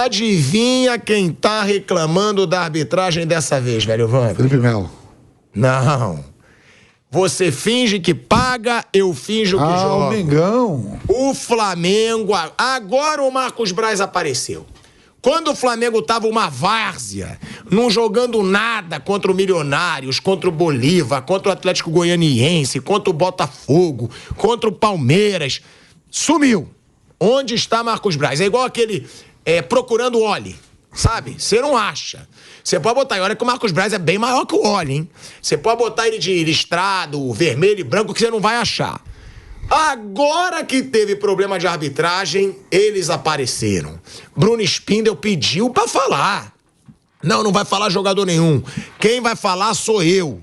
Adivinha quem tá reclamando da arbitragem dessa vez, velho Vamp? Felipe Melo. Não. Você finge que paga, eu finjo que joga. O Mengão. O Flamengo... Agora o Marcos Braz apareceu. Quando o Flamengo tava uma várzea, não jogando nada contra o Milionários, contra o Bolívar, contra o Atlético Goianiense, contra o Botafogo, contra o Palmeiras, sumiu. Onde está Marcos Braz? É igual aquele procurando Oli, sabe? Você não acha. Você pode botar, e olha que o Marcos Braz é bem maior que o Oli, hein? Você pode botar ele de listrado, vermelho e branco, que você não vai achar. Agora que teve problema de arbitragem, eles apareceram. Bruno Spindel pediu pra falar. Não vai falar jogador nenhum. Quem vai falar sou eu.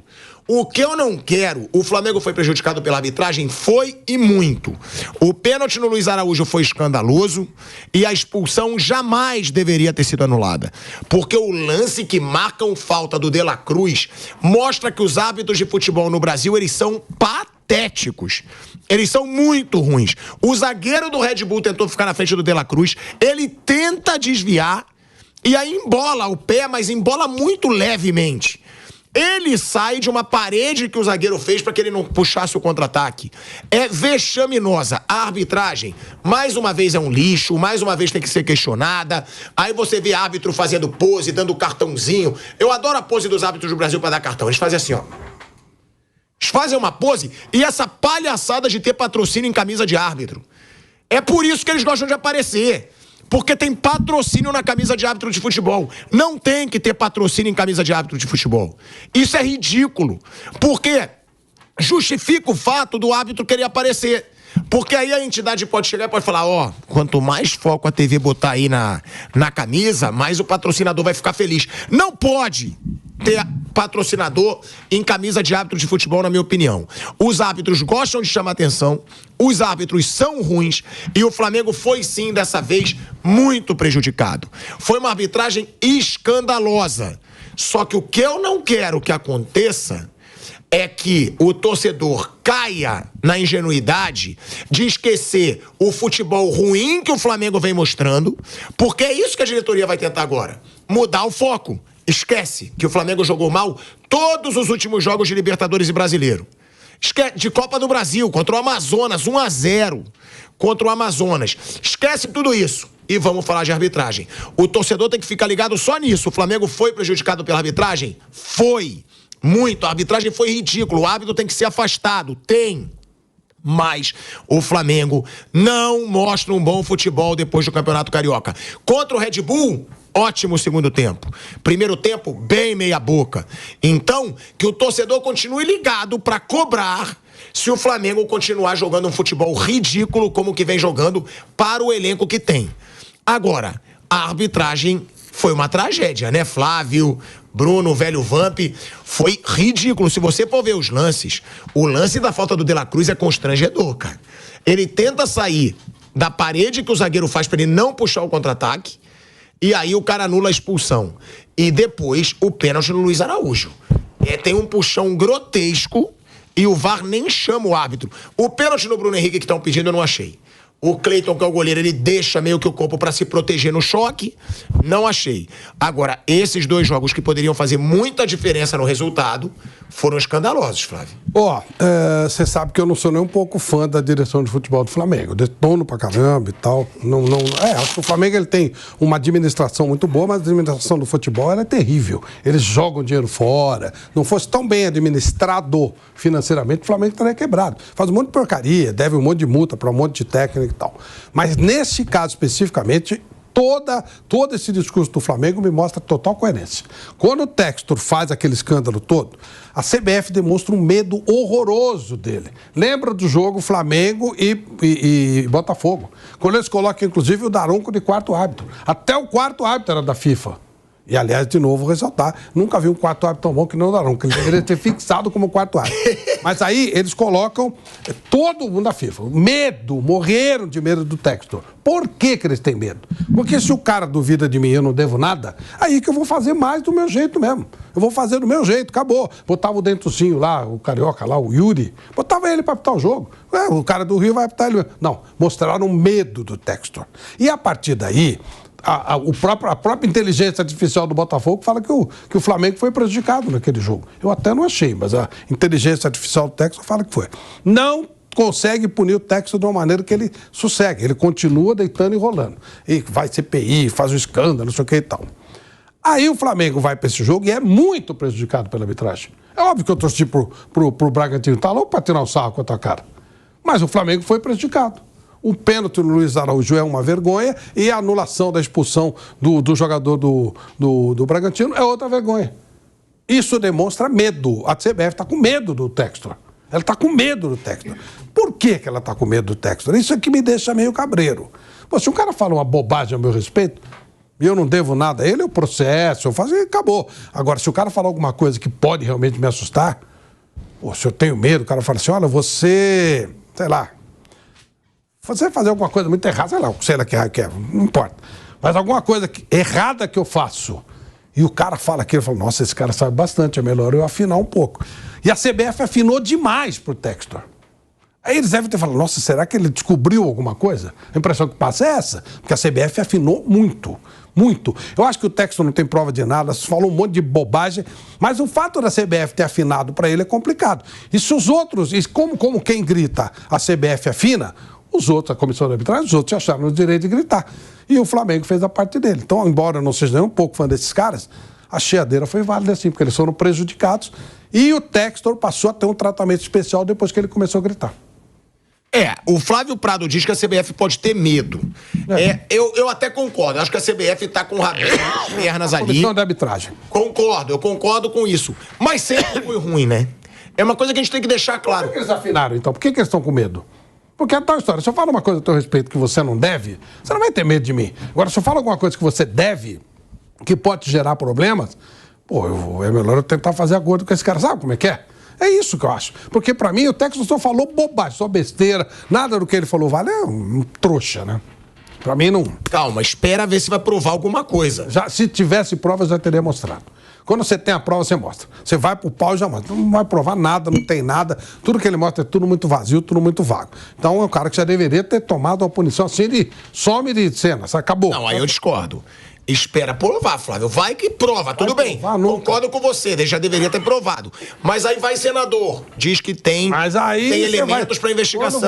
O que eu não quero, o Flamengo foi prejudicado pela arbitragem, foi e muito. O pênalti no Luiz Araújo foi escandaloso e a expulsão jamais deveria ter sido anulada. Porque o lance que marcam falta do De La Cruz mostra que os árbitros de futebol no Brasil, eles são patéticos. Eles são muito ruins. O zagueiro do Red Bull tentou ficar na frente do De La Cruz, ele tenta desviar e aí embola o pé, mas embola muito levemente. Ele sai de uma parede que o zagueiro fez para que ele não puxasse o contra-ataque. É vexaminosa. A arbitragem, mais uma vez, é um lixo, mais uma vez tem que ser questionada. Aí você vê árbitro fazendo pose, dando cartãozinho. Eu adoro a pose dos árbitros do Brasil para dar cartão. Eles fazem assim, ó. Eles fazem uma pose e essa palhaçada de ter patrocínio em camisa de árbitro. É por isso que eles gostam de aparecer. Porque tem patrocínio na camisa de árbitro de futebol. Não tem que ter patrocínio em camisa de árbitro de futebol. Isso é ridículo. Porque justifica o fato do árbitro querer aparecer. Porque aí a entidade pode chegar e pode falar, quanto mais foco a TV botar aí na camisa, mais o patrocinador vai ficar feliz. Não pode ter patrocinador em camisa de árbitro de futebol, na minha opinião. Os árbitros gostam de chamar atenção, os árbitros são ruins e o Flamengo foi sim, dessa vez, muito prejudicado. Foi uma arbitragem escandalosa. Só que o que eu não quero que aconteça é que o torcedor caia na ingenuidade de esquecer o futebol ruim que o Flamengo vem mostrando, porque é isso que a diretoria vai tentar agora, mudar o foco. Esquece que o Flamengo jogou mal todos os últimos jogos de Libertadores e Brasileiro. De Copa do Brasil, contra o Amazonas, 1-0 contra o Amazonas. Esquece tudo isso e vamos falar de arbitragem. O torcedor tem que ficar ligado só nisso. O Flamengo foi prejudicado pela arbitragem? Foi. Muito. A arbitragem foi ridícula. O árbitro tem que ser afastado. Tem. Mas o Flamengo não mostra um bom futebol depois do Campeonato Carioca. Contra o Red Bull, ótimo segundo tempo. Primeiro tempo, bem meia boca. Então, que o torcedor continue ligado para cobrar se o Flamengo continuar jogando um futebol ridículo como que vem jogando para o elenco que tem. Agora, a arbitragem foi uma tragédia, né, Flávio, Bruno, velho Vamp? Foi ridículo. Se você for ver os lances, o lance da falta do De La Cruz é constrangedor, cara. Ele tenta sair da parede que o zagueiro faz para ele não puxar o contra-ataque, e aí o cara anula a expulsão. E depois o pênalti no Luiz Araújo. Tem um puxão grotesco e o VAR nem chama o árbitro. O pênalti no Bruno Henrique que estão pedindo eu não achei. O Cleiton, que é o goleiro, ele deixa meio que o corpo pra se proteger no choque. Não achei. Agora, esses dois jogos que poderiam fazer muita diferença no resultado foram escandalosos, Flávio. Você sabe que eu não sou nem um pouco fã da direção de futebol do Flamengo. Eu detono pra caramba e tal. Acho que o Flamengo ele tem uma administração muito boa, mas a administração do futebol ela é terrível. Eles jogam dinheiro fora. Não fosse tão bem administrado financeiramente, o Flamengo estaria quebrado. Faz um monte de porcaria, deve um monte de multa pra um monte de técnico e tal. Mas nesse caso especificamente, todo esse discurso do Flamengo me mostra total coerência. Quando o Textor faz aquele escândalo todo, a CBF demonstra um medo horroroso dele. Lembra do jogo Flamengo e Botafogo? Quando eles colocam, inclusive, o Daronco de quarto árbitro. Até o quarto árbitro era da FIFA. E, aliás, de novo, ressaltar, nunca vi um quarto árbitro tão bom que não o Daronco. Ele deveria ter fixado como quarto árbitro. Mas aí eles colocam todo mundo da FIFA. Morreram de medo do Textor. Por que eles têm medo? Porque se o cara duvida de mim e eu não devo nada, aí que eu vou fazer mais do meu jeito mesmo. Eu vou fazer do meu jeito, acabou. Botava o dentucinho lá, o carioca lá, o Yuri, botava ele para apitar o jogo. O cara do Rio vai apitar ele mesmo. Não, mostraram medo do Textor. E a partir daí, a própria inteligência artificial do Botafogo fala que o Flamengo foi prejudicado naquele jogo. Eu até não achei, mas a inteligência artificial do Textor fala que foi. Não consegue punir o Textor de uma maneira que ele sossegue. Ele continua deitando e rolando. E vai CPI, faz um escândalo, não sei o que e tal. Aí o Flamengo vai para esse jogo e é muito prejudicado pela arbitragem. É óbvio que eu torci pro Bragantino. Tá louco para tirar o sarro com a tua cara. Mas o Flamengo foi prejudicado. O pênalti no Luiz Araújo é uma vergonha e a anulação da expulsão do jogador do Bragantino é outra vergonha. Isso demonstra medo. A CBF está com medo do Textor. Ela está com medo do Textor. Por que ela está com medo do Textor? Isso é que me deixa meio cabreiro. Pô, se um cara fala uma bobagem a meu respeito e eu não devo nada a ele, eu processo, eu faço e acabou. Agora, se o cara falar alguma coisa que pode realmente me assustar, pô, se eu tenho medo, o cara fala assim, olha, você, sei lá, você fazer alguma coisa muito errada, sei lá que é, não importa. Mas alguma coisa errada que eu faço, e o cara fala aquilo, eu falo, nossa, esse cara sabe bastante, é melhor eu afinar um pouco. E a CBF afinou demais pro Textor. Aí eles devem ter falado, nossa, será que ele descobriu alguma coisa? A impressão que passa é essa, porque a CBF afinou muito, muito. Eu acho que o Textor não tem prova de nada, falou um monte de bobagem, mas o fato da CBF ter afinado para ele é complicado. E se os outros, como quem grita, a CBF afina, os outros, a comissão de arbitragem, os outros acharam o direito de gritar. E o Flamengo fez a parte dele. Então, embora eu não seja nem um pouco fã desses caras, a chiadeira foi válida assim, porque eles foram prejudicados e o Textor passou a ter um tratamento especial depois que ele começou a gritar. O Flávio Prado diz que a CBF pode ter medo. Eu até concordo. Acho que a CBF tá com o rabinho nas pernas ali. Comissão de arbitragem. Eu concordo com isso. Mas sempre foi ruim, né? É uma coisa que a gente tem que deixar claro. Por que eles afinaram, então? Por que eles estão com medo? Porque é tal história. Se eu falo uma coisa a teu respeito que você não deve, você não vai ter medo de mim. Agora, se eu falo alguma coisa que você deve, que pode te gerar problemas, pô, é melhor eu tentar fazer acordo com esse cara. Sabe como é que é? É isso que eu acho. Porque pra mim o Textor só falou bobagem, só besteira. Nada do que ele falou vale, é um trouxa, né? Pra mim não... Calma, espera ver se vai provar alguma coisa. Se tivesse prova, já teria mostrado. Quando você tem a prova, você mostra. Você vai pro pau e já mostra. Não vai provar nada, não tem nada. Tudo que ele mostra é tudo muito vazio, tudo muito vago. Então é um cara que já deveria ter tomado uma punição assim de some de cena. Acabou. Não, aí eu discordo. Espera provar, Flávio. Vai que prova, tudo bem. Concordo com você, ele já deveria ter provado. Mas aí vai senador, diz que tem elementos para investigação.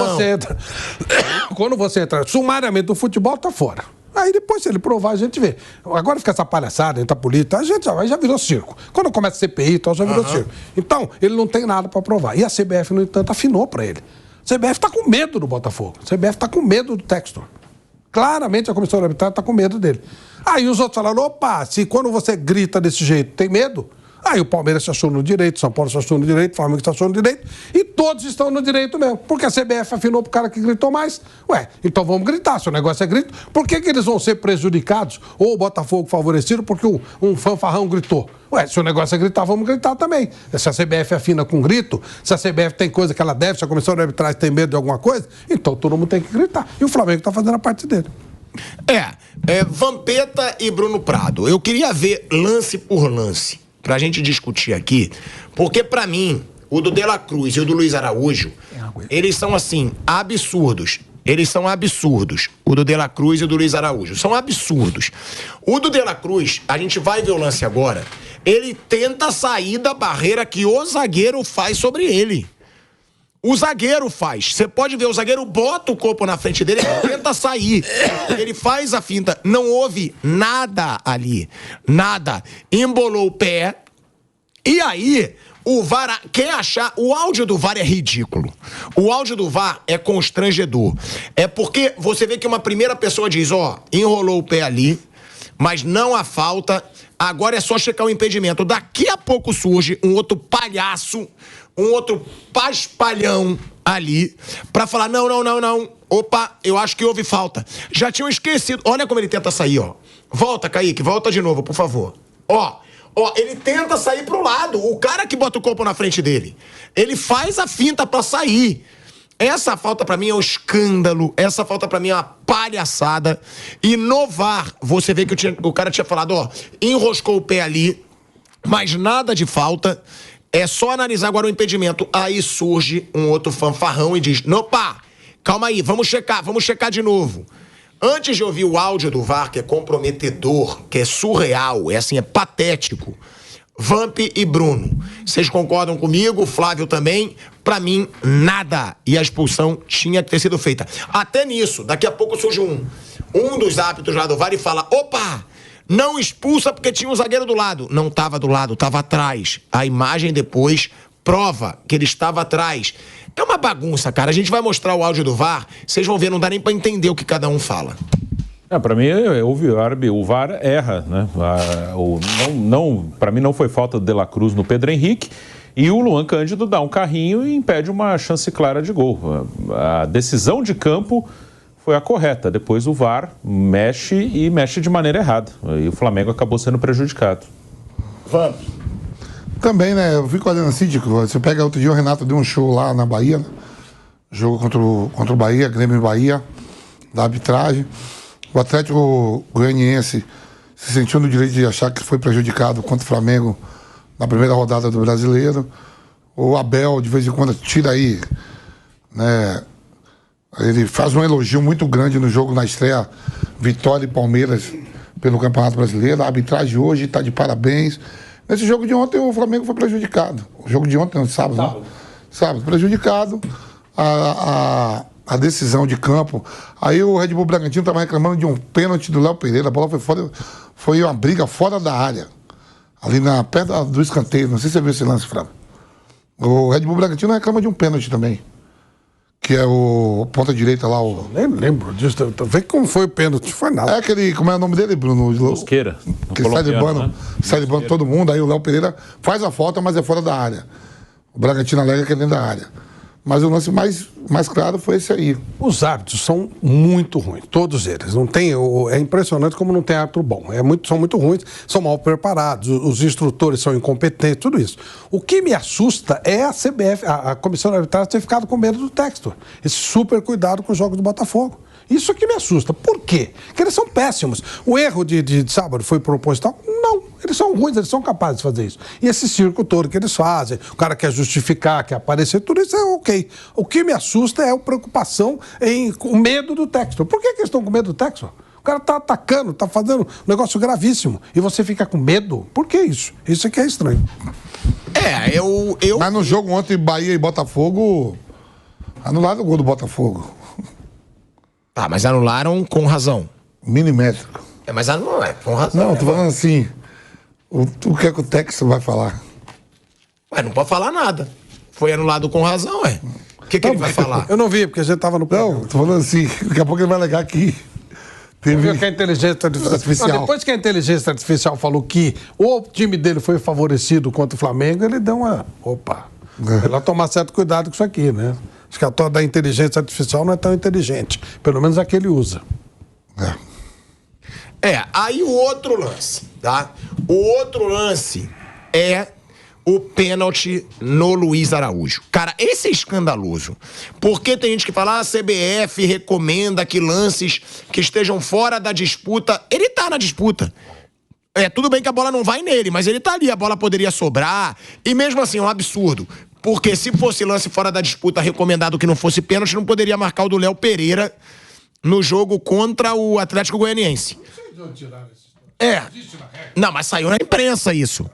Quando você entra sumariamente do futebol, tá fora. Aí depois, se ele provar, a gente vê. Agora fica essa palhaçada, entra a política, a gente já virou circo. Quando começa a CPI e tal, já virou circo. Então, ele não tem nada para provar. E a CBF, no entanto, afinou para ele. A CBF tá com medo do Botafogo. A CBF tá com medo do Textor. Claramente a comissão de arbitragem está com medo dele. Aí os outros falaram, opa, se quando você grita desse jeito tem medo, aí o Palmeiras se achou no direito, o São Paulo se achou no direito, o Flamengo se achou no direito, e todos estão no direito mesmo, porque a CBF afinou pro cara que gritou mais. Ué, então vamos gritar, se o negócio é grito, por que eles vão ser prejudicados ou o Botafogo favorecido porque um fanfarrão gritou? Ué, se o negócio é gritar, vamos gritar também. Se a CBF afina com grito, se a CBF tem coisa que ela deve, se a comissão de arbitragem tem medo de alguma coisa, então todo mundo tem que gritar. E o Flamengo está fazendo a parte dele. Vampeta e Bruno Prado. Eu queria ver lance por lance, pra gente discutir aqui, porque pra mim, o do De La Cruz e o do Luiz Araújo, eles são assim, absurdos. Eles são absurdos. O do De La Cruz e o do Luiz Araújo. São absurdos. O do De La Cruz, a gente vai ver o lance agora, ele tenta sair da barreira que o zagueiro faz sobre ele. O zagueiro faz. Você pode ver, o zagueiro bota o corpo na frente dele e tenta sair. Ele faz a finta. Não houve nada ali. Nada. Embolou o pé. E aí, o VAR quer achar... O áudio do VAR é ridículo. O áudio do VAR é constrangedor. É porque você vê que uma primeira pessoa diz, enrolou o pé ali, mas não há falta... Agora é só checar o impedimento. Daqui a pouco surge um outro palhaço, um outro paspalhão ali, pra falar, não. Opa, eu acho que houve falta. Já tinham esquecido. Olha como ele tenta sair, ó. Volta, Kaique, volta de novo, por favor. Ó, ele tenta sair pro lado. O cara que bota o corpo na frente dele. Ele faz a finta pra sair. Essa falta pra mim é um escândalo, essa falta pra mim é uma palhaçada. E no VAR, você vê que o cara tinha falado, enroscou o pé ali, mas nada de falta, é só analisar agora o impedimento. Aí surge um outro fanfarrão e diz, opa, calma aí, vamos checar de novo. Antes de ouvir o áudio do VAR, que é comprometedor, que é surreal, é patético, Vamp e Bruno, vocês concordam comigo? Flávio também? Pra mim, nada. E a expulsão tinha que ter sido feita. Até nisso, daqui a pouco surge um dos árbitros lá do VAR e fala, opa, não expulsa porque tinha um zagueiro do lado. Não estava do lado, estava atrás. A imagem depois prova que ele estava atrás. É uma bagunça, cara. A gente vai mostrar o áudio do VAR, vocês vão ver, não dá nem pra entender o que cada um fala. Para mim, o VAR erra, né? Para mim não foi falta do De La Cruz no Pedro Henrique e o Luan Cândido dá um carrinho e impede uma chance clara de gol. A decisão de campo foi a correta. Depois o VAR mexe de maneira errada. E o Flamengo acabou sendo prejudicado. Vamos. Também, né? Eu fico olhando assim, Tico, você pega outro dia, o Renato deu um show lá na Bahia, né? Jogo contra o Bahia, Grêmio e Bahia, da arbitragem. O Atlético Goianiense se sentiu no direito de achar que foi prejudicado contra o Flamengo na primeira rodada do Brasileiro. O Abel, de vez em quando, tira aí, né? Ele faz um elogio muito grande no jogo, na estreia, Vitória e Palmeiras pelo Campeonato Brasileiro. A arbitragem hoje está de parabéns. Nesse jogo de ontem, o Flamengo foi prejudicado. O jogo de ontem, sábado, né? Sábado, prejudicado. A decisão de campo. Aí o Red Bull Bragantino estava reclamando de um pênalti do Léo Pereira. A bola foi fora, foi uma briga fora da área. Ali perto do escanteio. Não sei se você viu esse lance, Franco. O Red Bull Bragantino reclama de um pênalti também. Que é o ponta direita lá. Nem lembro disso. Vê como foi o pênalti. Foi nada. É aquele, como é o nome dele, Bruno? Mosqueira. Que sai de bando, né? Todo mundo. Aí o Léo Pereira faz a falta, mas é fora da área. O Bragantino alega que é dentro da área. Mas o lance mais claro foi esse aí. Os árbitros são muito ruins, todos eles. Não tem, é impressionante como não tem árbitro bom. São muito ruins, são mal preparados, os instrutores são incompetentes, tudo isso. O que me assusta é a CBF, a Comissão de Arbitragem, ter ficado com medo do texto. Esse super cuidado com os jogos do Botafogo. Isso que me assusta. Por quê? Porque eles são péssimos. O erro de sábado foi proposital? Não. Eles são ruins, eles são capazes de fazer isso. E esse circo todo que eles fazem, o cara quer justificar, quer aparecer, tudo isso é ok. O que me assusta é a preocupação com o medo do texto. Por que eles estão com medo do texto? O cara tá atacando, tá fazendo um negócio gravíssimo. E você fica com medo? Por que isso? Isso é que é estranho. Mas no jogo ontem, Bahia e Botafogo, anularam o gol do Botafogo. Ah, mas anularam com razão. Milimétrico. Mas não é com razão. Não, tô falando assim, o que é que o texto vai falar? Ué, não pode falar nada. Foi anulado com razão, ué. O que ele vai falar? Eu não vi, porque a gente tava no programa. Não, tô falando assim, daqui a pouco ele vai alegar que teve... Que a inteligência artificial. Não, depois que a inteligência artificial falou que o time dele foi favorecido contra o Flamengo, ele deu uma... Opa, ela tomar certo cuidado com isso aqui, né? Acho que a tal da inteligência artificial não é tão inteligente. Pelo menos a que ele usa. Aí o outro lance, tá? O outro lance é o pênalti no Luiz Araújo. Cara, esse é escandaloso. Porque tem gente que fala, a CBF recomenda que lances que estejam fora da disputa. Ele tá na disputa. Tudo bem que a bola não vai nele, mas ele tá ali, a bola poderia sobrar. E mesmo assim, é um absurdo. Porque se fosse lance fora da disputa recomendado que não fosse pênalti, não poderia marcar o do Léo Pereira no jogo contra o Atlético Goianiense. Não, mas saiu na imprensa isso.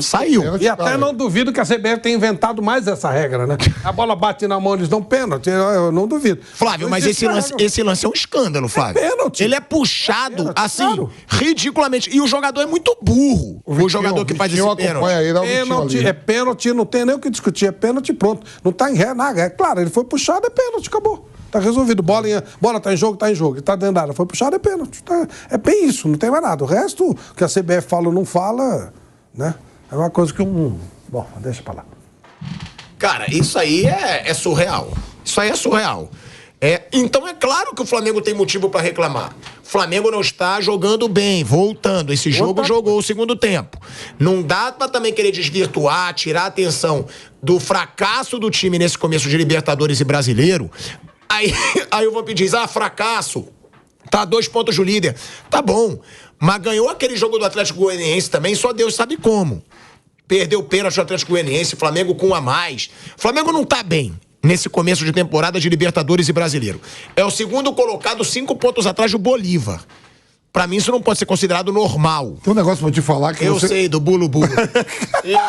Saiu. E até não duvido que a CBF tenha inventado mais essa regra, né? A bola bate na mão, eles dão pênalti. Eu não duvido. Flávio, mas esse lance é um escândalo, Flávio. Pênalti. Ele é puxado, assim, claro, ridiculamente. E o jogador é muito burro. O jogador que faz esse pênalti. É pênalti, não tem nem o que discutir. É pênalti, pronto. Não tá em ré, nada. É claro, ele foi puxado, é pênalti, acabou. Tá resolvido. Bola tá em jogo, tá em jogo. Ele tá dentro da área. Foi puxado, é pênalti. É bem isso, não tem mais nada. O resto, que a CBF fala ou não fala, né? É uma coisa que Bom, deixa pra lá. Cara, isso aí é surreal. Isso aí é surreal. Então é claro que o Flamengo tem motivo pra reclamar. O Flamengo não está jogando bem, voltando. Esse jogo jogou o segundo tempo. Não dá pra também querer desvirtuar, tirar a atenção do fracasso do time nesse começo de Libertadores e Brasileiro. Aí eu vou pedir, fracasso. Tá 2 pontos do líder. Tá bom. Mas ganhou aquele jogo do Atlético Goianiense também, só Deus sabe como. Perdeu o pênalti do Atlético Goianiense, Flamengo com um a mais. Flamengo não tá bem. nesse começo de temporada de Libertadores e Brasileiro. É o segundo colocado 5 pontos atrás do Bolívar. Pra mim, isso não pode ser considerado normal. Tem um negócio pra te falar que eu sei, do Bulo Bulo. Eu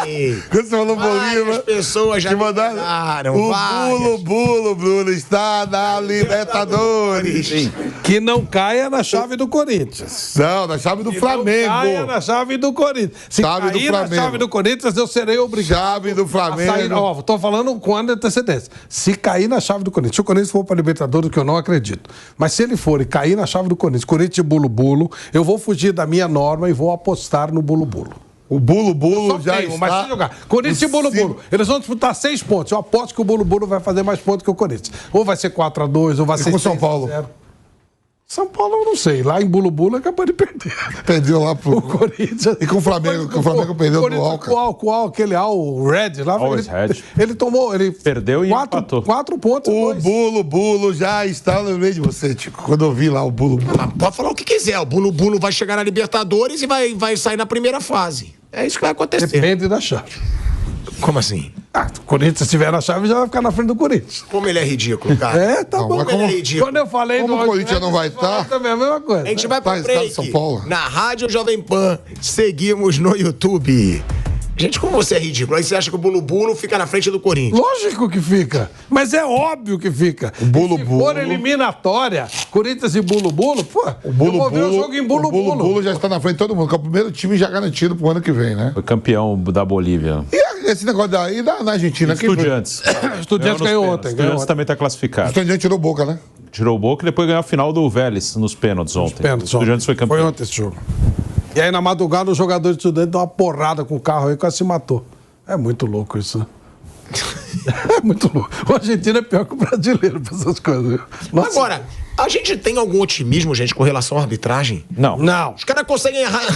sei. Quando você falou Bolívar, as pessoas já te mandaram. O Bulo, Bruno, está na Libertadores. Sim. Que não caia na chave do Corinthians. Não, na chave do Flamengo. Não caia na chave do Corinthians. Se chave cair do Flamengo. na chave do Corinthians, eu serei obrigado. Chave do Flamengo. A sair, ó, tô falando com ano de antecedência. Se cair na chave do Corinthians, se o Corinthians for pra Libertadores, que eu não acredito. Mas se ele for e cair na chave do Corinthians Bulo Bulo, eu vou fugir da minha norma e vou apostar no Bulo Bulo. O Bulo Bulo já tenho, está... Mas se jogar Corinthians e Bulo Bulo, eles vão disputar 6 pontos. Eu aposto que o Bulo Bulo vai fazer mais pontos que o Corinthians. Ou vai ser 4-2, ou vai ser 6-0. São Paulo? São Paulo eu não sei. Lá em Bulo Bulo acabou de perder. Perdeu lá pro... O Corinthians... E com o Flamengo, que o Flamengo perdeu do Alca. Aquele Red lá. Ele tomou... Ele perdeu e empatou. 4 pontos. O Bulo Bulo já está no meio de você, Tico. Quando eu vi lá o Bulo Bulo. Pode falar o que quiser. O Bulo Bulo vai chegar na Libertadores e vai sair na primeira fase. É isso que vai acontecer. Depende da chave. Como assim? O Corinthians estiver na chave, já vai ficar na frente do Corinthians. Como ele é ridículo, cara. Tá bom. Como ele é ridículo. Quando eu falei como o Corinthians não vai estar... Também é a mesma coisa. A gente vai pra break. São Paulo. Na Rádio Jovem Pan. Seguimos no YouTube. Gente, como você é ridículo? Aí você acha que o Bulo Bulo fica na frente do Corinthians? Lógico que fica. Mas é óbvio que fica. O Bulo Bulo. Se for eliminatória, Corinthians e Bulo Bulo, pô, o Bulo eu vou ver Bulo, o jogo em Bulo Bulo. O Bulo Bulo já está na frente de todo mundo, que é o primeiro time já garantido pro ano que vem, né? Foi campeão da Bolívia. E esse negócio daí na Argentina? Estudiantes. Estudiantes ganhou ontem. Estudiantes também está classificado. Estudiantes tirou Boca, né? Tirou o Boca e depois ganhou a final do Vélez nos pênaltis ontem. Estudiantes foi campeão. Foi ontem esse jogo. E aí na madrugada o jogador de Estudiantes deu uma porrada com o carro aí, quase se matou. É muito louco isso. É muito louco. O argentino é pior que o brasileiro pra essas coisas. Nossa. Agora, a gente tem algum otimismo, gente, com relação à arbitragem? Não. Os caras conseguem errar...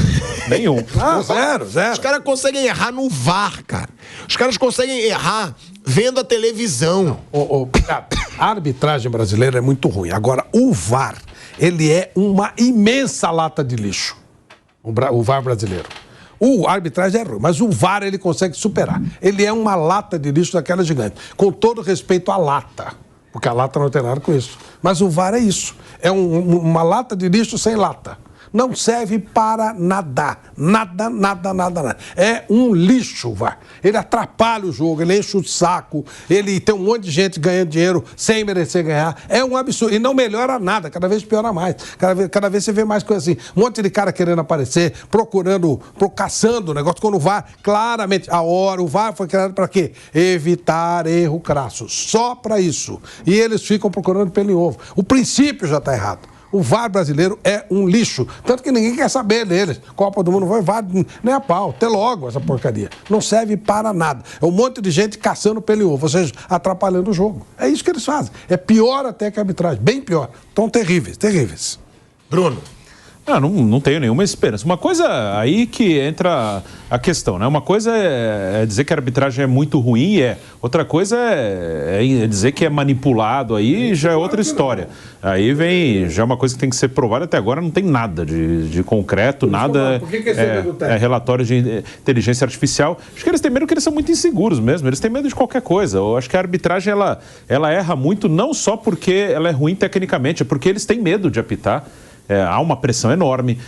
Nenhum. Zero. Os caras conseguem errar no VAR, cara. Os caras conseguem errar vendo a televisão. A arbitragem brasileira é muito ruim. Agora, o VAR, ele é uma imensa lata de lixo. O VAR brasileiro. A arbitragem é ruim, mas o VAR ele consegue superar. Ele é uma lata de lixo daquela gigante. Com todo respeito à lata, porque a lata não tem nada com isso. Mas o VAR é isso. É uma lata de lixo sem lata. Não serve para nada. Nada. É um lixo o VAR. Ele atrapalha o jogo, ele enche o saco, ele tem um monte de gente ganhando dinheiro sem merecer ganhar. É um absurdo. E não melhora nada, cada vez piora mais. Cada vez você vê mais coisa assim. Um monte de cara querendo aparecer, caçando o negócio. Quando o VAR, claramente, o VAR foi criado para quê? Evitar erro crasso. Só para isso. E eles ficam procurando pelo em ovo. O princípio já está errado. O VAR brasileiro é um lixo. Tanto que ninguém quer saber deles. Copa do Mundo vai VAR nem a pau. Até logo essa porcaria. Não serve para nada. É um monte de gente caçando pelo ovo, ou seja, atrapalhando o jogo. É isso que eles fazem. É pior até que a arbitragem. Bem pior. Então terríveis. Bruno. Não tenho nenhuma esperança. Uma coisa aí que entra a questão, né? Uma coisa é dizer que a arbitragem é muito ruim, outra coisa é dizer que é manipulado, aí já é outra história. Aí vem, já é uma coisa que tem que ser provada, até agora não tem nada de concreto, nada. Por que é relatório de inteligência artificial. Acho que eles têm medo que eles são muito inseguros mesmo, eles têm medo de qualquer coisa. Eu acho que a arbitragem, ela erra muito, não só porque ela é ruim tecnicamente, é porque eles têm medo de apitar. Há uma pressão enorme,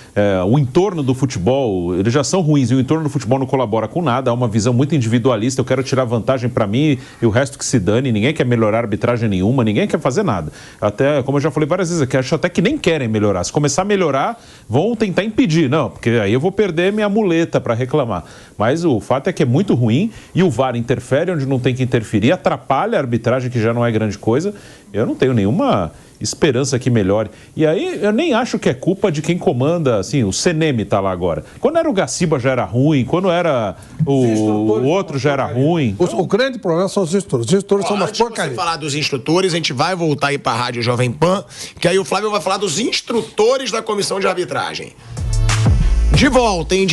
o entorno do futebol, eles já são ruins e o entorno do futebol não colabora com nada, há uma visão muito individualista, eu quero tirar vantagem para mim e o resto que se dane, ninguém quer melhorar arbitragem nenhuma, ninguém quer fazer nada. Até, como eu já falei várias vezes aqui, acho até que nem querem melhorar. Se começar a melhorar, vão tentar impedir, não, porque aí eu vou perder minha muleta para reclamar. Mas o fato é que é muito ruim e o VAR interfere onde não tem que interferir, atrapalha a arbitragem, que já não é grande coisa. Eu não tenho nenhuma esperança que melhore. E aí eu nem acho que é culpa de quem comanda, assim, o CNM tá lá agora. Quando era o Gaciba já era ruim, quando era o outro já era ruim. O grande problema são os instrutores. Os instrutores são umas porcarias. Antes de você falar dos instrutores, a gente vai voltar aí pra Rádio Jovem Pan, que aí o Flávio vai falar dos instrutores da comissão de arbitragem. De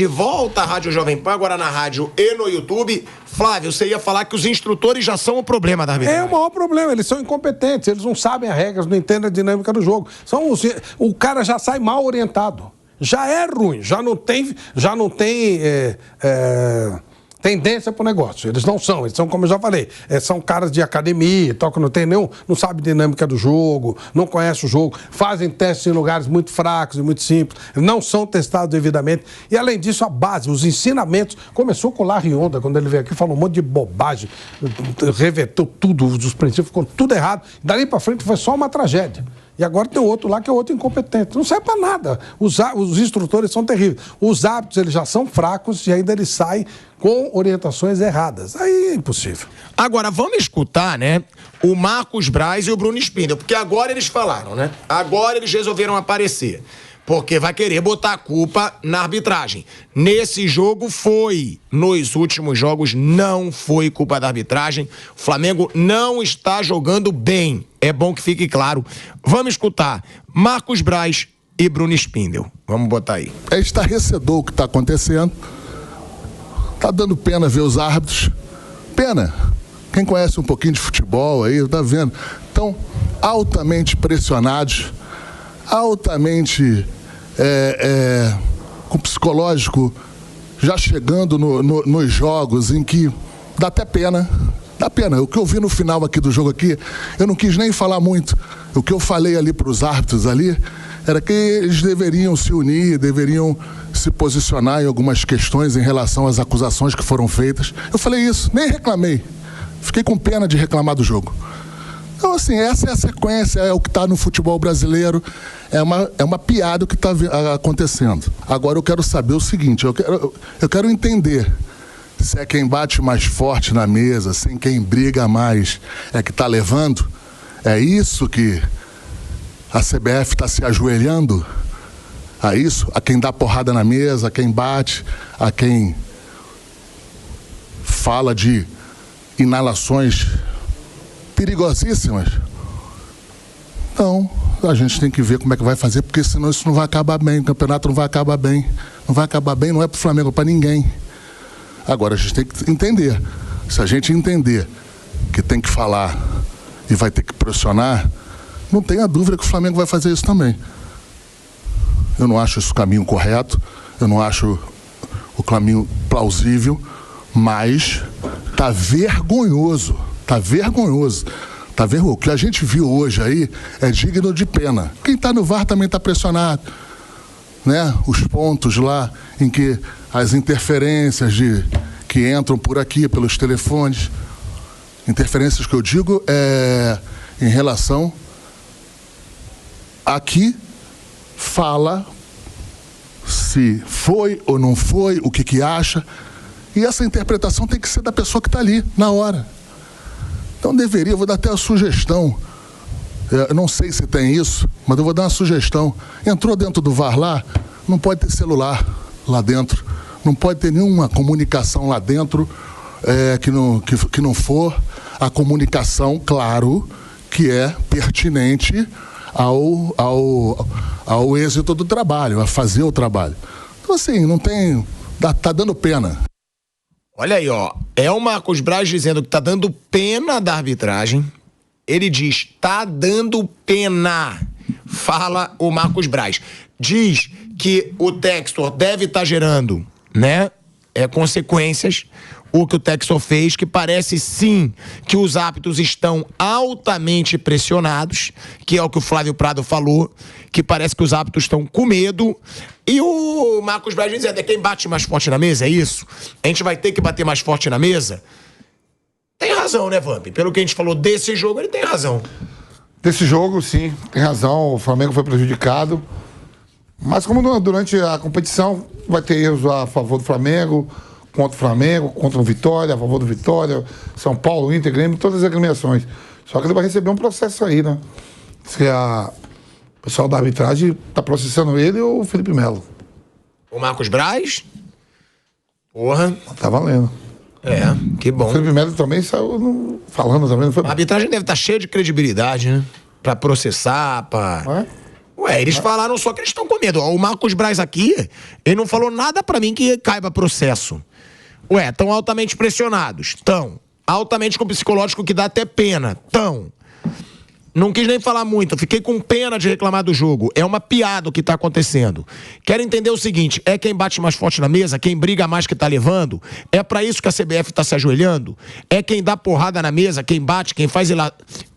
volta à Rádio Jovem Pan, agora na rádio e no YouTube. Flávio, você ia falar que os instrutores já são o problema da arbitragem. É o maior problema, eles são incompetentes, eles não sabem as regras, não entendem a dinâmica do jogo. O cara já sai mal orientado. Já é ruim, já não tem tendência pro negócio. Eles não são, eles são, como eu já falei, são caras de academia, tal, que não sabe dinâmica do jogo, não conhece o jogo, fazem testes em lugares muito fracos e muito simples, não são testados devidamente. E além disso, a base, os ensinamentos, começou com o Larry Honda, quando ele veio aqui, falou um monte de bobagem, reverteu tudo, os princípios, ficou tudo errado. Dali para frente foi só uma tragédia. E agora tem outro lá que é outro incompetente. Não serve para nada. Os instrutores são terríveis. Os hábitos, eles já são fracos e ainda eles saem com orientações erradas. Aí é impossível. Agora, vamos escutar, né, o Marcos Braz e o Bruno Spindel, porque agora eles falaram, né? Agora eles resolveram aparecer. Porque vai querer botar a culpa na arbitragem. Nesse jogo foi. Nos últimos jogos não foi culpa da arbitragem. O Flamengo não está jogando bem. É bom que fique claro. Vamos escutar Marcos Braz e Bruno Spindel. Vamos botar aí. É estarrecedor o que está acontecendo. Tá dando pena ver os árbitros. Pena. Quem conhece um pouquinho de futebol aí, tá vendo? Estão altamente pressionados, altamente com psicológico já chegando nos jogos em que dá até pena. Dá pena. O que eu vi no final aqui do jogo aqui, eu não quis nem falar muito. O que eu falei ali para os árbitros ali era que eles deveriam se unir, deveriam se posicionar em algumas questões em relação às acusações que foram feitas. Eu falei isso, nem reclamei. Fiquei com pena de reclamar do jogo. Então, assim, essa é a sequência, é o que está no futebol brasileiro, é uma piada o que está acontecendo. Agora eu quero saber o seguinte, eu quero entender se é quem bate mais forte na mesa, se quem briga mais é que está levando. É isso que a CBF está se ajoelhando? A isso? A quem dá porrada na mesa, a quem bate, a quem fala de inalações perigosíssimas? Então, a gente tem que ver como é que vai fazer, porque senão isso não vai acabar bem, o campeonato não vai acabar bem. Não vai acabar bem, não é para o Flamengo, é para ninguém. Agora, a gente tem que entender. Se a gente entender que tem que falar e vai ter que pressionar, não tenha dúvida que o Flamengo vai fazer isso também. Eu não acho esse o caminho correto, eu não acho o caminho plausível, mas tá vergonhoso. O que a gente viu hoje aí é digno de pena. Quem está no VAR também está pressionado, né? Os pontos lá em que as interferências que entram por aqui, pelos telefones. Interferências que eu digo em relação a que fala se foi ou não foi, o que acha. E essa interpretação tem que ser da pessoa que está ali, na hora. Então vou dar até a sugestão. Eu não sei se tem isso, mas eu vou dar uma sugestão. Entrou dentro do VAR lá, não pode ter celular lá dentro. Não pode ter nenhuma comunicação lá dentro que não for a comunicação, claro, que é pertinente ao êxito do trabalho, a fazer o trabalho. Então, assim, não tem... Tá dando pena. Olha aí, ó. É o Marcos Braz dizendo que tá dando pena da arbitragem. Ele diz, tá dando pena. Fala o Marcos Braz. Diz que o Textor deve estar gerando, né, consequências. O que o Textor fez, que parece sim que os árbitros estão altamente pressionados, que é o que o Flávio Prado falou, que parece que os árbitros estão com medo. E o Marcos Braz dizendo, é quem bate mais forte na mesa, é isso? A gente vai ter que bater mais forte na mesa? Tem razão, né, Vamp? Pelo que a gente falou desse jogo, ele tem razão. Desse jogo, sim, tem razão. O Flamengo foi prejudicado. Mas como durante a competição vai ter erros a favor do Flamengo, contra o Flamengo, contra o Vitória, a favor do Vitória, São Paulo, Inter, Grêmio, todas as agremiações. Só que ele vai receber um processo aí, né? Se o pessoal da arbitragem tá processando ele ou o Felipe Melo. O Marcos Braz? Porra. Tá valendo. Que bom. O Felipe Melo também saiu falando também, não foi? A arbitragem deve estar cheia de credibilidade, né? Pra processar, eles falaram só que eles estão com medo. O Marcos Braz aqui, ele não falou nada pra mim que caiba processo. Estão altamente pressionados. Estão. Altamente com psicológico que dá até pena. Estão. Não quis nem falar muito, fiquei com pena de reclamar do jogo. É uma piada o que tá acontecendo. Quero entender o seguinte, é quem bate mais forte na mesa, quem briga mais que tá levando? É pra isso que a CBF tá se ajoelhando? É quem dá porrada na mesa, quem bate, quem faz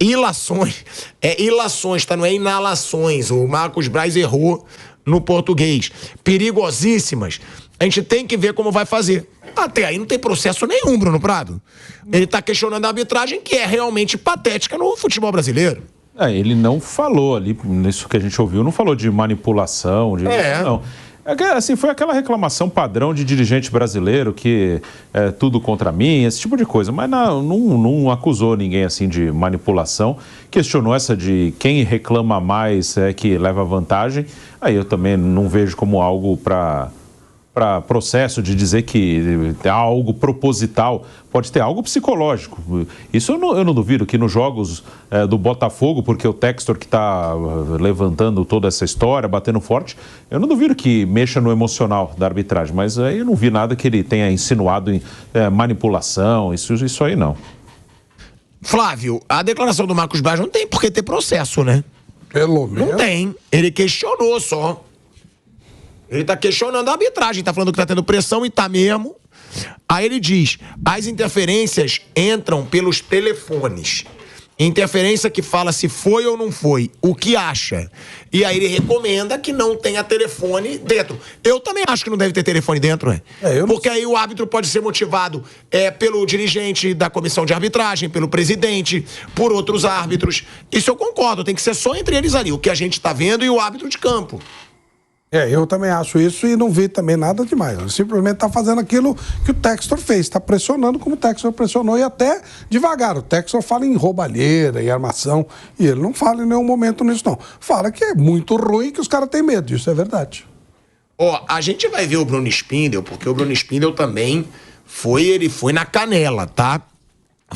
ilações. É ilações, tá? Não é inalações. O Marcos Braz errou no português. Perigosíssimas. A gente tem que ver como vai fazer. Até aí não tem processo nenhum, Bruno Prado. Ele tá questionando a arbitragem, que é realmente patética no futebol brasileiro. Ele não falou ali, nisso que a gente ouviu, não falou de manipulação, não. Assim, foi aquela reclamação padrão de dirigente brasileiro que é tudo contra mim, esse tipo de coisa. Mas não acusou ninguém assim de manipulação. Questionou essa de quem reclama mais é que leva vantagem. Aí eu também não vejo como algo para processo de dizer que é algo proposital, pode ter algo psicológico. Isso eu não duvido que nos jogos do Botafogo, porque o Textor que está levantando toda essa história, batendo forte, eu não duvido que mexa no emocional da arbitragem, mas aí eu não vi nada que ele tenha insinuado em manipulação, isso aí não. Flávio, a declaração do Marcos Braz não tem por que ter processo, né? Pelo menos. Não tem, ele questionou só. Ele tá questionando a arbitragem, tá falando que tá tendo pressão e tá mesmo. Aí ele diz, as interferências entram pelos telefones. Interferência que fala se foi ou não foi, o que acha. E aí ele recomenda que não tenha telefone dentro. Eu também acho que não deve ter telefone dentro, né? Porque aí o árbitro pode ser motivado pelo dirigente da comissão de arbitragem, pelo presidente, por outros árbitros. Isso eu concordo, tem que ser só entre eles ali, o que a gente tá vendo e o árbitro de campo. Eu também acho isso e não vi também nada demais. Ele simplesmente está fazendo aquilo que o Textor fez, está pressionando como o Textor pressionou e até devagar. O Textor fala em roubalheira, em armação, e ele não fala em nenhum momento nisso, não. Fala que é muito ruim, que os caras têm medo, isso é verdade. A gente vai ver o Bruno Spindel, porque o Bruno Spindel também foi na canela, tá?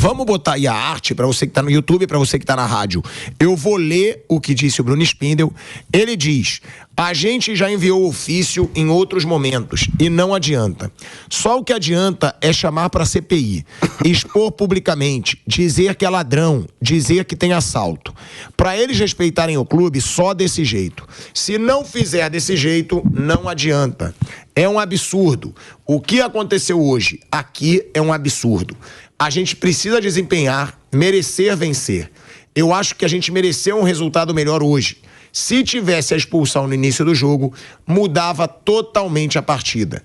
Vamos botar aí a arte para você que tá no YouTube e para você que tá na rádio. Eu vou ler o que disse o Bruno Spindel. Ele diz: a gente já enviou ofício em outros momentos e não adianta. Só o que adianta é chamar para CPI, expor publicamente, dizer que é ladrão, dizer que tem assalto. Para eles respeitarem o clube só desse jeito. Se não fizer desse jeito, não adianta. É um absurdo. O que aconteceu hoje aqui é um absurdo. A gente precisa desempenhar, merecer vencer. Eu acho que a gente mereceu um resultado melhor hoje. Se tivesse a expulsão no início do jogo, mudava totalmente a partida.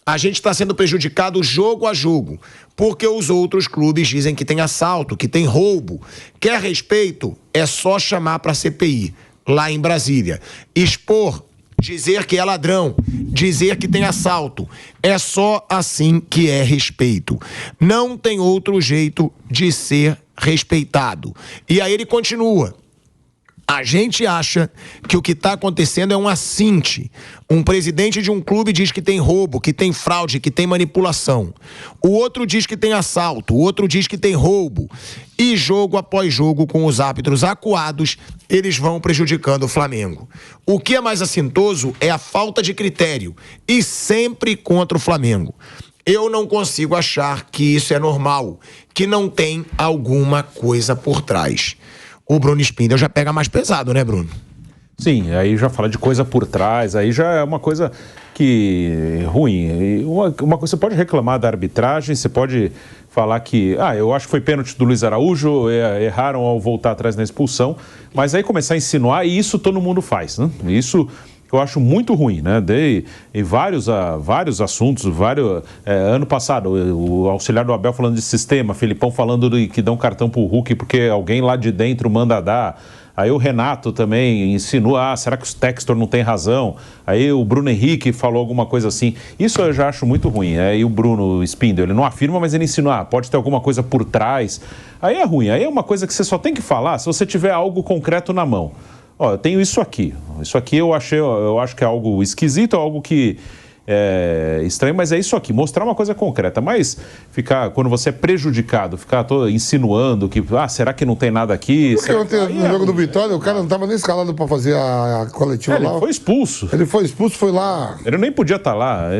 A gente está sendo prejudicado jogo a jogo, porque os outros clubes dizem que tem assalto, que tem roubo. Quer respeito? É só chamar para a CPI, lá em Brasília. Expor, dizer que é ladrão, dizer que tem assalto. É só assim que é respeito. Não tem outro jeito de ser respeitado. E aí ele continua. A gente acha que o que está acontecendo é um assinte. Um presidente de um clube diz que tem roubo, que tem fraude, que tem manipulação. O outro diz que tem assalto, o outro diz que tem roubo. E jogo após jogo, com os árbitros acuados, eles vão prejudicando o Flamengo. O que é mais assintoso é a falta de critério, e sempre contra o Flamengo. Eu não consigo achar que isso é normal, que não tem alguma coisa por trás. O Bruno Spindel já pega mais pesado, né, Bruno? Sim, aí já fala de coisa por trás, aí já é uma coisa que ruim. Uma coisa, você pode reclamar da arbitragem, você pode falar que, eu acho que foi pênalti do Luiz Araújo, erraram ao voltar atrás na expulsão, mas aí começar a insinuar, e isso todo mundo faz, né? Isso eu acho muito ruim, né? Dei vários assuntos, ano passado, o auxiliar do Abel falando de sistema, Felipão falando que dão cartão pro Hulk porque alguém lá de dentro manda dar. Aí o Renato também insinua, será que o Textor não tem razão? Aí o Bruno Henrique falou alguma coisa assim. Isso eu já acho muito ruim. E o Bruno Spindel, ele não afirma, mas ele insinua, pode ter alguma coisa por trás. Aí é ruim, aí é uma coisa que você só tem que falar se você tiver algo concreto na mão. Eu tenho isso aqui. Isso aqui eu acho que é algo esquisito, algo que é estranho, mas é isso aqui, mostrar uma coisa concreta. Mas quando você é prejudicado, ficar insinuando que, será que não tem nada aqui? Porque ontem, no jogo do Vitória, o cara não estava nem escalado para fazer a coletiva lá. Ele foi expulso. Ele foi expulso, foi lá. Ele nem podia estar lá.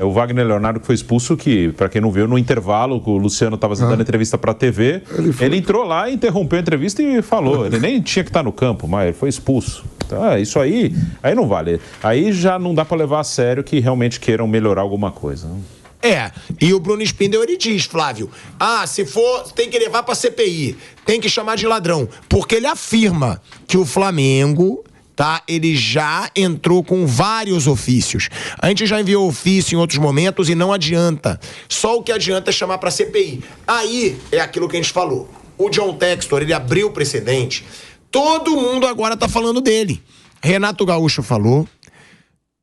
É o Wagner Leonardo que foi expulso, que, para quem não viu, no intervalo, o Luciano estava dando entrevista para a TV, ele entrou lá, interrompeu a entrevista e falou. Ele nem tinha que estar no campo, mas ele foi expulso. Então, isso aí não vale. Aí já não dá para levar a sério que realmente queiram melhorar alguma coisa. E o Bruno Spindel, ele diz, Flávio, se for, tem que levar pra CPI, tem que chamar de ladrão, porque ele afirma que o Flamengo, ele já entrou com vários ofícios. A gente já enviou ofício em outros momentos e não adianta. Só o que adianta é chamar pra CPI. Aí é aquilo que a gente falou. O John Textor, ele abriu o precedente. Todo mundo agora tá falando dele. Renato Gaúcho falou.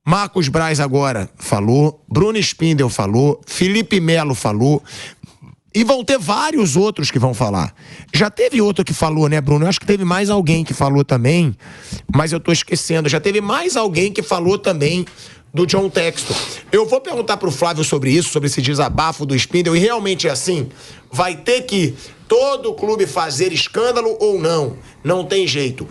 Marcos Braz agora falou, Bruno Spindel falou, Felipe Melo falou, e vão ter vários outros que vão falar. Já teve outro que falou, né, Bruno? Eu acho que teve mais alguém que falou também, mas eu tô esquecendo. Já teve mais alguém que falou também do John Textor. Eu vou perguntar pro Flávio sobre isso, sobre esse desabafo do Spindel, e realmente é assim? Vai ter que todo clube fazer escândalo ou não? Não tem jeito.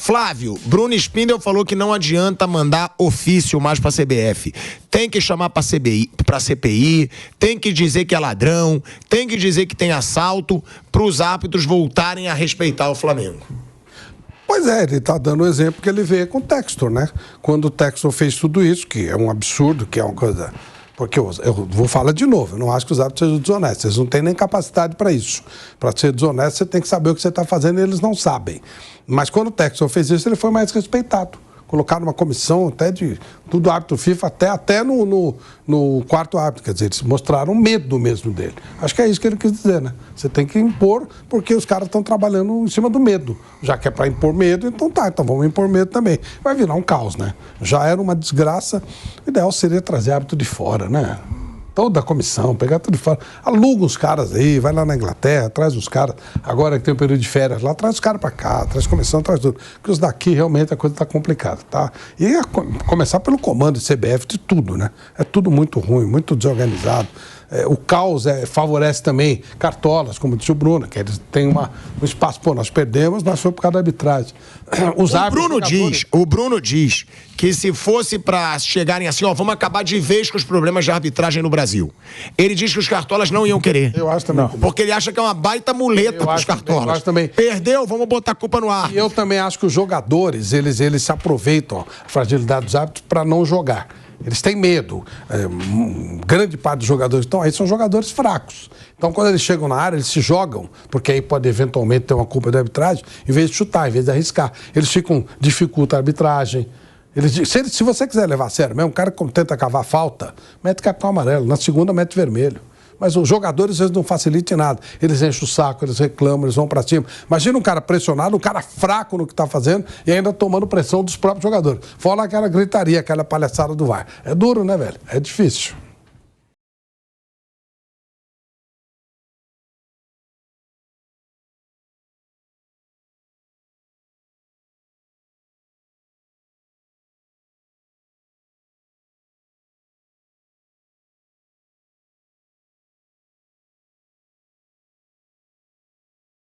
Flávio, Bruno Spindel falou que não adianta mandar ofício mais pra CBF. Tem que chamar pra CPI, tem que dizer que é ladrão, tem que dizer que tem assalto, pros árbitros voltarem a respeitar o Flamengo. Pois é, ele tá dando o exemplo que ele vê com o Textor, né? Quando o Textor fez tudo isso, que é um absurdo, que é uma coisa... Porque eu vou falar de novo, eu não acho que os árbitros sejam desonestos, eles não têm nem capacidade para isso. Para ser desonesto, você tem que saber o que você está fazendo e eles não sabem. Mas quando o Textor fez isso, ele foi mais respeitado. Colocaram uma comissão até de tudo árbitro FIFA, até no quarto árbitro. Quer dizer, eles mostraram medo mesmo dele. Acho que é isso que ele quis dizer, né? Você tem que impor, porque os caras estão trabalhando em cima do medo. Já que é para impor medo, então vamos impor medo também. Vai virar um caos, né? Já era uma desgraça. O ideal seria trazer árbitro de fora, né? Toda a comissão, pegar tudo de fora. Aluga os caras aí, vai lá na Inglaterra, traz os caras. Agora que tem um período de férias lá, traz os caras pra cá, traz comissão, traz tudo. Porque os daqui realmente a coisa tá complicada, tá? E começar pelo comando de CBF de tudo, né? É tudo muito ruim, muito desorganizado. O caos favorece também cartolas, como disse o Bruno, que eles têm um espaço. Pô, nós perdemos, mas foi por causa da arbitragem. O Bruno diz que se fosse pra chegarem assim, vamos acabar de vez com os problemas de arbitragem no Brasil. Ele diz que os cartolas não iam querer. Eu acho também. Porque ele acha que é uma baita muleta pros cartolas. Eu acho também. Perdeu, vamos botar a culpa no ar. E eu também acho que os jogadores, eles se aproveitam a fragilidade dos árbitros para não jogar. Eles têm medo. Grande parte dos jogadores que estão aí são jogadores fracos. Então, quando eles chegam na área, eles se jogam, porque aí pode eventualmente ter uma culpa da arbitragem, em vez de chutar, em vez de arriscar. Eles dificultam a arbitragem. Se você quiser levar a sério mesmo, um cara que tenta cavar falta, mete cartão amarelo. Na segunda, mete vermelho. Mas os jogadores, eles não facilitam nada. Eles enchem o saco, eles reclamam, eles vão pra cima. Imagina um cara pressionado, um cara fraco no que tá fazendo e ainda tomando pressão dos próprios jogadores. Fora aquela gritaria, aquela palhaçada do VAR. É duro, né, velho? É difícil.